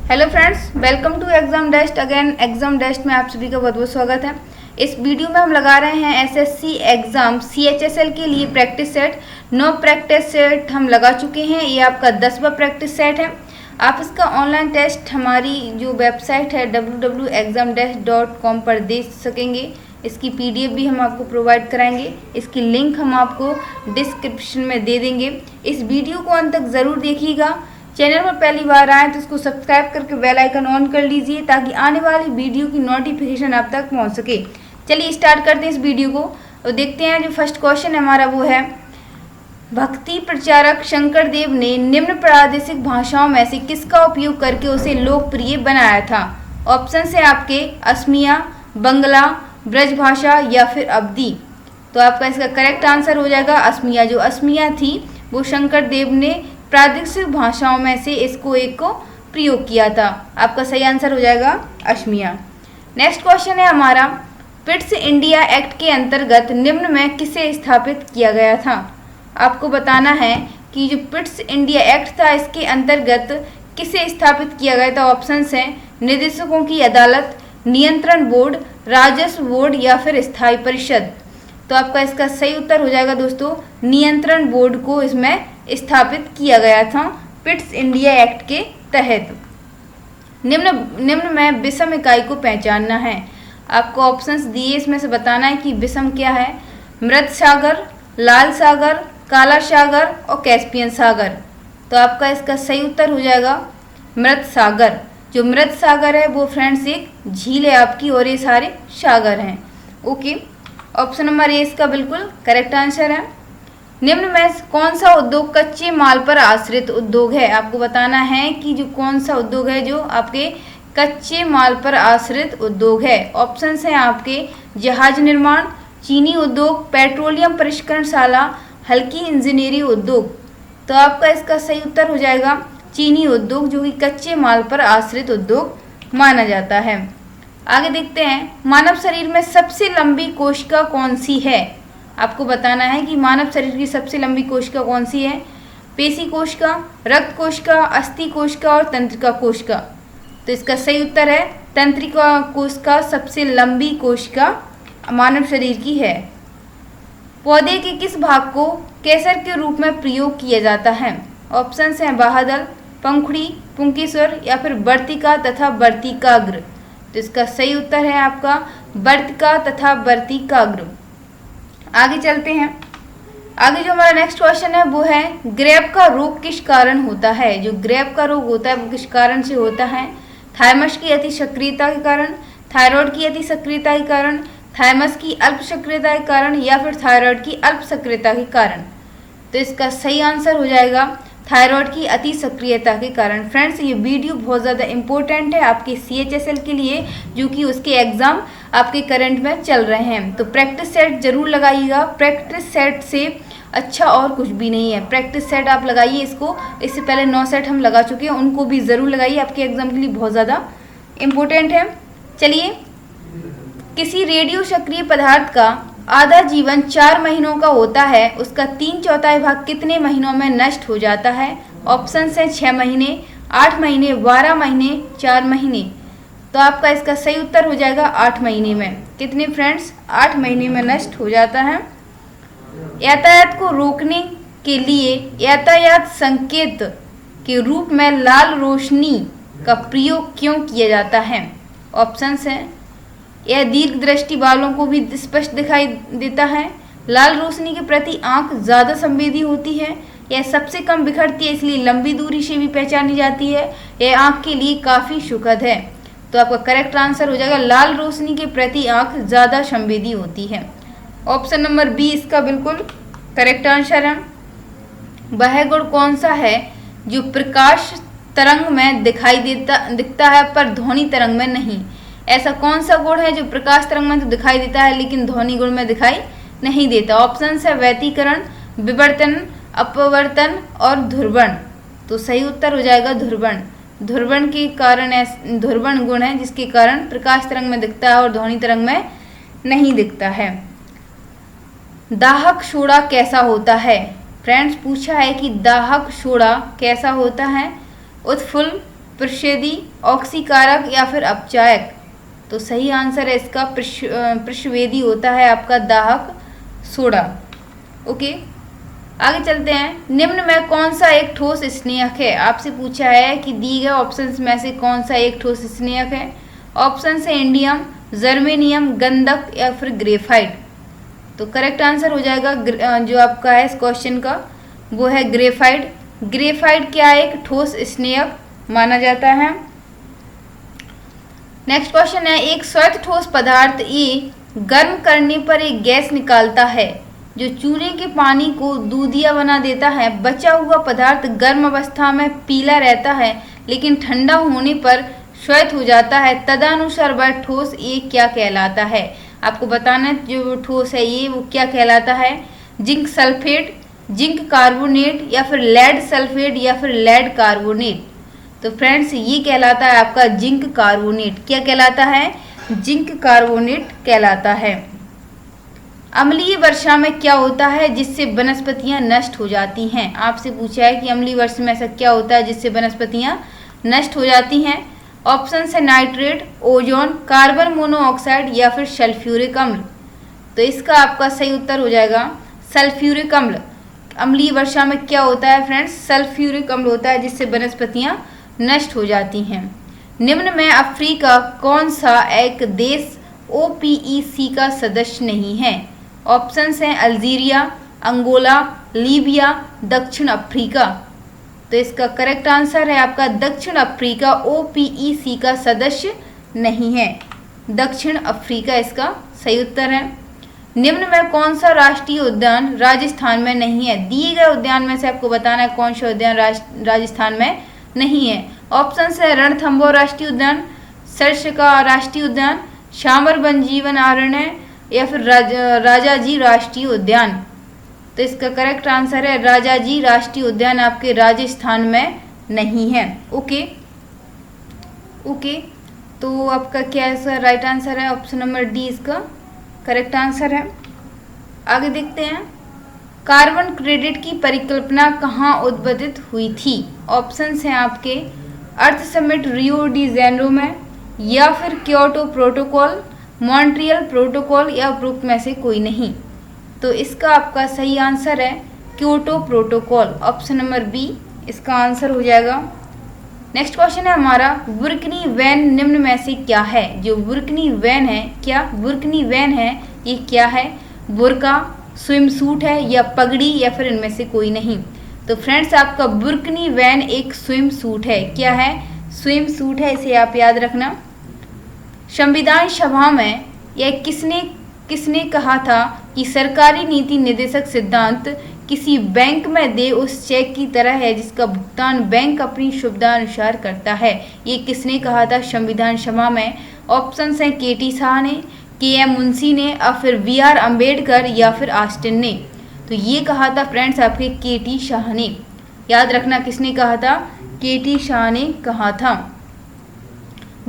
Hello friends, welcome to exam desk again. Exam desk में आप सभी का बहुत बहुत स्वागत है। इस वीडियो में हम लगा रहे हैं एसएससी एग्जाम CHSL के लिए प्रैक्टिस सेट। 9 प्रैक्टिस सेट हम लगा चुके हैं। ये आपका 10वां प्रैक्टिस सेट है। आप इसका ऑनलाइन टेस्ट हमारी जो वेबसाइट है www.examdesk.com पर दे सकेंगे। इसकी PDF भी हम आपको प्रोवाइड कराएंगे। इसकी लिंक हम आपको डिस्क्रिप्शन में दे देंगे। इस वीडियो को अंत तक ज़रूर देखिएगा। चैनल पर पहली बार आए तो इसको सब्सक्राइब करके बेल आइकन ऑन कर लीजिए ताकि आने वाली वीडियो की नोटिफिकेशन आप तक पहुंच सके। चलिए स्टार्ट करते हैं इस वीडियो को और देखते हैं। जो फर्स्ट क्वेश्चन है हमारा वो है, भक्ति प्रचारक शंकर देव ने निम्न प्रादेशिक भाषाओं में से किसका उपयोग करके उसे लोकप्रिय बनाया था। ऑप्शन है आपके असमिया, बंगला, ब्रजभाषा या फिर अवधी। तो आपका इसका करेक्ट आंसर हो जाएगा असमिया। जो असमिया थी वो शंकर देव ने प्रादेशिक भाषाओं में से इसको एक को प्रयोग किया था। आपका सही आंसर हो जाएगा असमिया। नेक्स्ट क्वेश्चन है हमारा, पिट्स इंडिया एक्ट के अंतर्गत निम्न में किसे स्थापित किया गया था। आपको बताना है कि जो पिट्स इंडिया एक्ट था इसके अंतर्गत किसे स्थापित किया गया था। ऑप्शंस हैं निदेशकों की अदालत, नियंत्रण बोर्ड, राजस्व बोर्ड या फिर स्थायी परिषद। तो आपका इसका सही उत्तर हो जाएगा दोस्तों, नियंत्रण बोर्ड को इसमें स्थापित किया गया था पिट्स इंडिया एक्ट के तहत। निम्न में विषम इकाई को पहचानना है। आपको ऑप्शंस दिए, इसमें से बताना है कि विषम क्या है। मृत सागर, लाल सागर, काला सागर और कैस्पियन सागर। तो आपका इसका सही उत्तर हो जाएगा मृत सागर। जो मृत सागर है वो फ्रेंड्स एक झील है आपकी और ये सारे सागर हैं। ओके, ऑप्शन नंबर ए इसका बिल्कुल करेक्ट आंसर है। निम्न में कौन सा उद्योग कच्चे माल पर आश्रित उद्योग है। आपको बताना है कि जो कौन सा उद्योग है जो आपके कच्चे माल पर आश्रित उद्योग है। ऑप्शंस हैं आपके जहाज निर्माण, चीनी उद्योग, पेट्रोलियम परिष्करणशाला, हल्की इंजीनियरिंग उद्योग। तो आपका इसका सही उत्तर हो जाएगा चीनी उद्योग, जो कि कच्चे माल पर आश्रित उद्योग माना जाता है। आगे देखते हैं, मानव शरीर में सबसे लंबी कोशिका कौन सी है। आपको बताना है कि मानव शरीर की सबसे लंबी कोशिका कौन सी है। पेशी कोशिका, रक्त कोशिका, अस्थि कोशिका और तंत्रिका कोशिका। तो इसका सही उत्तर है तंत्रिका कोशिका सबसे लंबी कोशिका मानव शरीर की है। पौधे के किस भाग को केसर के रूप में प्रयोग किया जाता है। ऑप्शन हैं बाह्यदल, पंखुड़ी, पुंकेसर या फिर वर्तिका तथा वर्तिकाग्र। तो इसका सही उत्तर है आपका वर्तिका तथा वर्तिकाग्र। आगे चलते हैं। आगे जो हमारा नेक्स्ट क्वेश्चन है वो है, ग्रेव का रोग किस कारण होता है। जो ग्रेव का रोग होता है वो किस कारण से होता है। थाइमस की अति सक्रियता के कारण, थायराइड की अति सक्रियता के कारण, थाइमस की अल्प सक्रियता के कारण या फिर थायराइड की अल्प सक्रियता के कारण। तो इसका सही आंसर हो जाएगा थायराइड की अति सक्रियता के कारण। फ्रेंड्स, ये वीडियो बहुत ज़्यादा इंपॉर्टेंट है आपके CHSL के लिए, जो कि उसके एग्ज़ाम आपके करंट में चल रहे हैं। तो प्रैक्टिस सेट जरूर लगाइएगा। प्रैक्टिस सेट से अच्छा और कुछ भी नहीं है। प्रैक्टिस सेट आप लगाइए इसको। इससे पहले 9 सेट हम लगा चुके हैं, उनको भी ज़रूर लगाइए, आपके एग्ज़ाम के लिए बहुत ज़्यादा इम्पोर्टेंट है। चलिए, किसी रेडियो सक्रिय पदार्थ का आधा जीवन 4 महीनों का होता है, उसका 3/4 भाग कितने महीनों में नष्ट हो जाता है। ऑप्शन है 6 महीने, 8 महीने, 12 महीने, 4 महीने। तो आपका इसका सही उत्तर हो जाएगा 8 महीने में। कितने फ्रेंड्स, 8 महीने में नष्ट हो जाता है। यातायात को रोकने के लिए यातायात संकेत के रूप में लाल रोशनी का प्रयोग क्यों किया जाता है। ऑप्शन है, यह दीर्घ दृष्टि वालों को भी स्पष्ट दिखाई देता है। लाल रोशनी के प्रति आंख ज़्यादा संवेदी होती है। यह सबसे कम बिखरती है, इसलिए लंबी दूरी से भी पहचानी जाती है। यह आंख के लिए काफ़ी सुखद है। तो आपका करेक्ट आंसर हो जाएगा लाल रोशनी के प्रति आंख ज़्यादा संवेदी होती है। ऑप्शन नंबर बी इसका बिल्कुल करेक्ट आंसर है। वह गुण कौन सा है जो प्रकाश तरंग में दिखता है पर ध्वनि तरंग में नहीं। ऐसा कौन सा गुण है जो प्रकाश तरंग में तो दिखाई देता है लेकिन ध्वनि गुण में दिखाई नहीं देता। ऑप्शन है व्यतिकरण, विवर्तन, अपवर्तन और ध्रुवण। तो सही उत्तर हो जाएगा ध्रुवण। ध्रुवण के कारण ध्रुवण गुण है जिसके कारण प्रकाश तरंग में दिखता है और ध्वनि तरंग में नहीं दिखता है। दाहक सोडा कैसा होता है। फ्रेंड्स, पूछा है कि दाहक सोडा कैसा होता है। उत्फुल्ल, प्रषेदी, ऑक्सीकारक या फिर अपचायक? तो सही आंसर है इसका प्रषवेदी होता है आपका दाहक सोडा। ओके, आगे चलते हैं। निम्न में कौन सा एक ठोस स्नेहक है? आपसे पूछा है कि दी गए ऑप्शंस में से कौन सा एक ठोस स्नेहक है। ऑप्शन है इंडियम, जर्मेनियम, गंधक या फिर ग्रेफाइट। तो करेक्ट आंसर हो जाएगा जो आपका है इस क्वेश्चन का वो है ग्रेफाइट। ग्रेफाइट क्या एक ठोस स्नेहक माना जाता है। नेक्स्ट क्वेश्चन है, एक श्वेत ठोस पदार्थ ए गर्म करने पर एक गैस निकालता है जो चूने के पानी को दूधिया बना देता है। बचा हुआ पदार्थ गर्म अवस्था में पीला रहता है लेकिन ठंडा होने पर श्वेत हो जाता है। तदनुसार वह ठोस ए क्या कहलाता है? आपको बताना है जो ठोस है ये वो क्या कहलाता है। जिंक सल्फेट, जिंक कार्बोनेट या फिर लेड सल्फेट या फिर लेड कार्बोनेट? तो फ्रेंड्स ये कहलाता है आपका जिंक कार्बोनेट। क्या कहलाता है? जिंक कार्बोनेट कहलाता है। अम्लीय वर्षा में क्या होता है जिससे वनस्पतियां नष्ट हो जाती हैं? आपसे पूछा है कि अम्लीय वर्षा में ऐसा क्या होता है जिससे वनस्पतियां नष्ट हो जाती हैं। ऑप्शन है नाइट्रेट, ओजोन, कार्बन मोनोऑक्साइड या फिर सल्फ्यूरिक अम्ल। तो इसका आपका सही उत्तर हो जाएगा सल्फ्यूरिक अम्ल। अम्लीय वर्षा में क्या होता है फ्रेंड्स? सल्फ्यूरिक अम्ल होता है जिससे वनस्पतियां नष्ट हो जाती हैं। निम्न में अफ्रीका कौन सा एक देश OPEC का सदस्य नहीं है? ऑप्शंस हैं अल्जीरिया, अंगोला, लीबिया, दक्षिण अफ्रीका। तो इसका करेक्ट आंसर है आपका दक्षिण अफ्रीका OPEC का सदस्य नहीं है। दक्षिण अफ्रीका इसका सही उत्तर है। निम्न में कौन सा राष्ट्रीय उद्यान राजस्थान में नहीं है? दिए गए उद्यान में से आपको बताना है कौन सा उद्यान राजस्थान में नहीं है। ऑप्शन है रणथंभौर राष्ट्रीय उद्यान, सरसका राष्ट्रीय उद्यान, शामर वन जीवन अरण्य या फिर राजाजी राष्ट्रीय उद्यान। तो इसका करेक्ट आंसर है राजाजी राष्ट्रीय उद्यान आपके राजस्थान में नहीं है। ओके, तो आपका क्या है राइट आंसर है ऑप्शन नंबर डी इसका करेक्ट आंसर है। आगे देखते हैं, कार्बन क्रेडिट की परिकल्पना कहाँ उद्भवित हुई थी? ऑप्शंस हैं आपके अर्थ समिट रियो डी जेनेरो में या फिर क्योटो प्रोटोकॉल, मॉन्ट्रियल प्रोटोकॉल या उपरोक्त में से कोई नहीं। तो इसका आपका सही आंसर है Kyoto protocol. Option number B इसका आंसर हो जाएगा। नेक्स्ट क्वेश्चन है हमारा, बुर्किनी वैन निम्न में से क्या है? जो बुर्किनी वैन है, क्या बुर्किनी वैन है ये क्या है? बुर्का, स्विम सूट है या पगड़ी या फिर इनमें से कोई नहीं। तो फ्रेंड्स आपका बुर्किनी वैन एक स्विम सूट है। क्या है? स्विम सूट है, इसे आप याद रखना। संविधान सभा में यह किसने कहा था कि सरकारी नीति निर्देशक सिद्धांत किसी बैंक में दे उस चेक की तरह है जिसका भुगतान बैंक अपनी सुविधा अनुसार करता है? ये किसने कहा था संविधान सभा में? ऑप्शन हैं KT शाह ने, KM मुंशी ने और फिर BR अम्बेडकर या फिर ऑस्टिन ने। तो ये कहा था फ्रेंड्स आपके KT शाह ने। याद रखना किसने कहा था? KT शाह ने कहा था।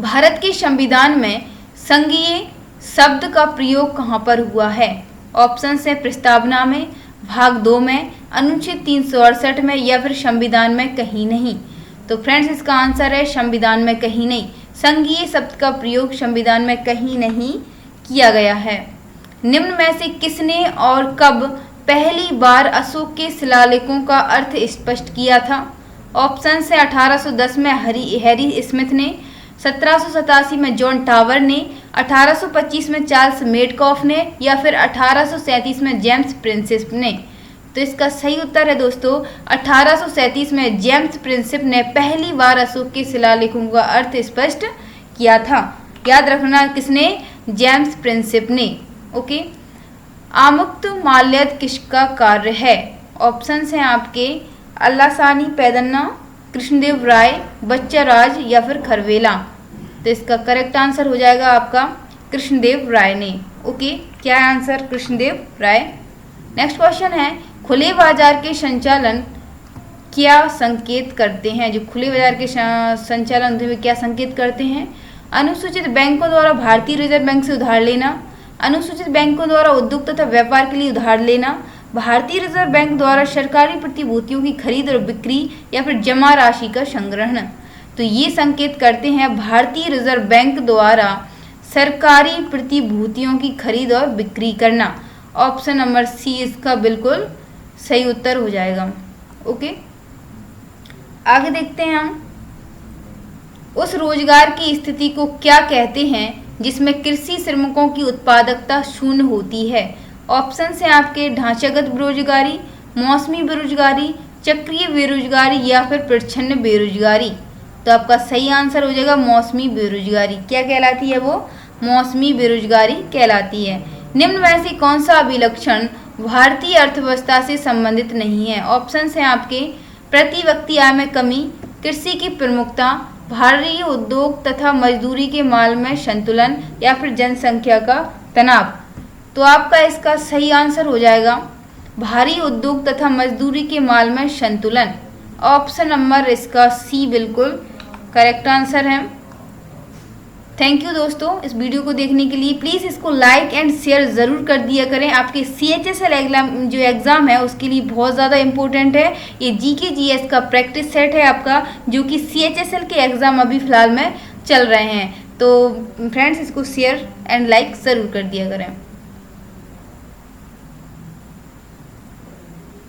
भारत के संविधान में संघीय शब्द का प्रयोग कहाँ पर हुआ है? ऑप्शन है प्रस्तावना में, भाग 2 में, अनुच्छेद 368 में या फिर संविधान में कहीं नहीं। तो फ्रेंड्स इसका आंसर है संविधान में कहीं नहीं। संघीय शब्द का प्रयोग संविधान में कहीं नहीं किया गया है। निम्न में से किसने और कब पहली बार अशोक के शिलालेखों का अर्थ स्पष्ट किया था? ऑप्शन है 1810 में हैरी स्मिथ ने, 1787 में जॉन टावर ने, 1825 में चार्ल्स मेडकॉफ ने या फिर 1837 में जेम्स प्रिंसिप ने। तो इसका सही उत्तर है दोस्तों 1837 में जेम्स प्रिंसिप ने पहली बार अशोक के शिलालेखों का अर्थ स्पष्ट किया था। याद रखना किसने? जेम्स प्रिंसिप ने। ओके, आमुक्त माल्यद किसका कार्य है? ऑप्शन हैं आपके अल्लासानी पैदन्ना, कृष्णदेव राय, बच्चा राज या फिर खरवेला। तो इसका करेक्ट आंसर हो जाएगा आपका कृष्णदेव राय ने। ओके, क्या है आंसर? कृष्णदेव राय। नेक्स्ट क्वेश्चन है, खुले बाजार के संचालन क्या संकेत करते हैं? जो खुले बाजार के संचालन में क्या संकेत करते हैं? अनुसूचित बैंकों द्वारा भारतीय रिजर्व बैंक से उधार लेना, अनुसूचित बैंकों द्वारा उद्योग तथा व्यापार के लिए उधार लेना, भारतीय रिजर्व बैंक द्वारा सरकारी प्रतिभूतियों की खरीद और बिक्री या फिर जमा राशि का संग्रहण। तो ये संकेत करते हैं भारतीय रिजर्व बैंक द्वारा सरकारी प्रतिभूतियों की खरीद और बिक्री करना। ऑप्शन नंबर सी इसका बिल्कुल सही उत्तर हो जाएगा। ओके, आगे देखते हैं हम। उस रोजगार की स्थिति को क्या कहते हैं जिसमें कृषि श्रमिकों की उत्पादकता शून्य होती है। ऑप्शन है आपके ढांचागत बेरोजगारी, मौसमी बेरोजगारी, चक्रीय बेरोजगारी या फिर प्रच्छन्न बेरोजगारी। तो आपका सही आंसर हो जाएगा मौसमी बेरोजगारी। क्या कहलाती है वो? मौसमी बेरोजगारी कहलाती है। निम्न में से कौन सा अभिलक्षण भारतीय अर्थव्यवस्था से संबंधित नहीं है। ऑप्शन है आपके प्रति व्यक्ति आय में कमी, कृषि की प्रमुखता, भारी उद्योग तथा मजदूरी के माल में संतुलन या फिर जनसंख्या का तनाव। तो आपका इसका सही आंसर हो जाएगा भारी उद्योग तथा मजदूरी के माल में संतुलन। ऑप्शन नंबर इसका सी बिल्कुल करेक्ट आंसर है। थैंक यू दोस्तों इस वीडियो को देखने के लिए। प्लीज़ इसको लाइक एंड शेयर ज़रूर कर दिया करें। आपके CHSL जो एग्ज़ाम है उसके लिए बहुत ज़्यादा इम्पोर्टेंट है। ये GK GS का प्रैक्टिस सेट है आपका, जो कि CHSL के एग्ज़ाम अभी फ़िलहाल में चल रहे हैं। तो फ्रेंड्स इसको शेयर एंड लाइक ज़रूर कर दिया करें।